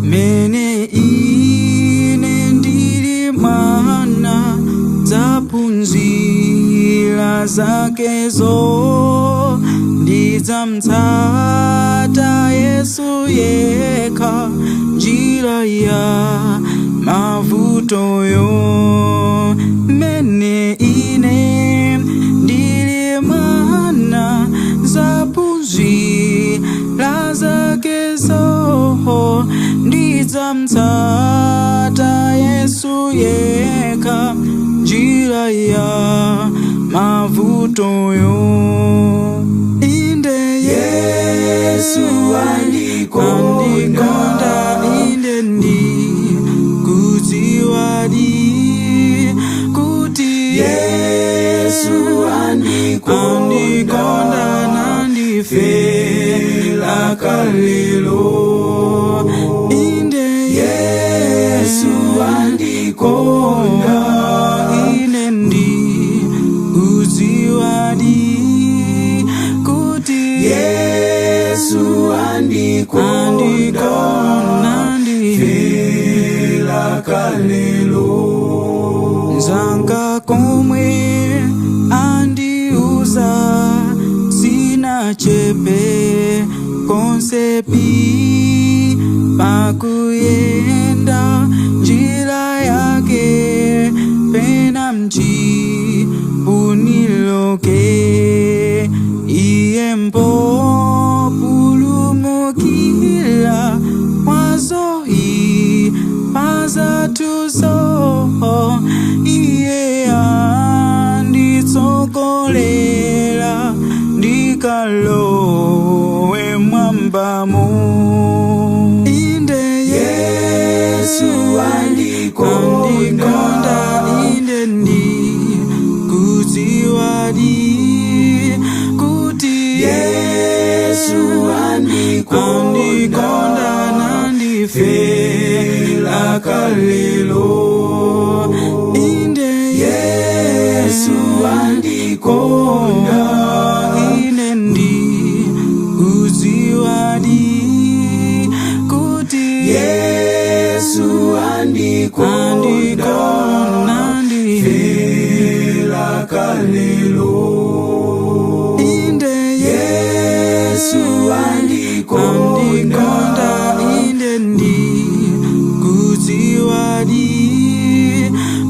Mene ine ndili mana zaphunzira zakezo, ndidzamtsata Yesu yekha njira ya mavutoyo. Mene ine ndili mana zaphunzira zakezo, ndidzamtsata Yesu yekha njira ya mavutoyo. Inde Yesu andikonda, inde ndikudziwadi kuti Yesu andikonda nandifela kalelo. Inde Yesu andikonda, ine ndikudziwadi kuti Yesu andikonda nandifela kalelo. Nzanga komwe andiuza sinachepe konsepi pakuyenda njira yake, pena mchipuniloke iye mpopulumukila mwazohi pazatuzo. Iye anditsogolela ndikalowe mwambamo. Inde Yesu andikonda, inde ndikudziwadi kuti Yesu andikonda nandifela kalelo. Inde Yesu andikonda, ine ndikudziwadi kuti Yesu andikonda nandifela kalelo. Inde Yesu andikonda, inde ndikudziwadi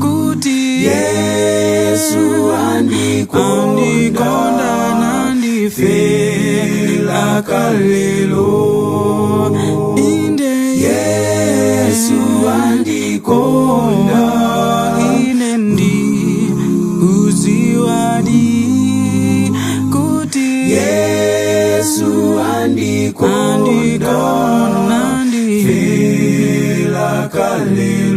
kuti Yesu andikonda nandifela kalelo. Inde Yesu andikonda, ine ndikudziwadi kuti Yesu andikonda nandifela kalelo.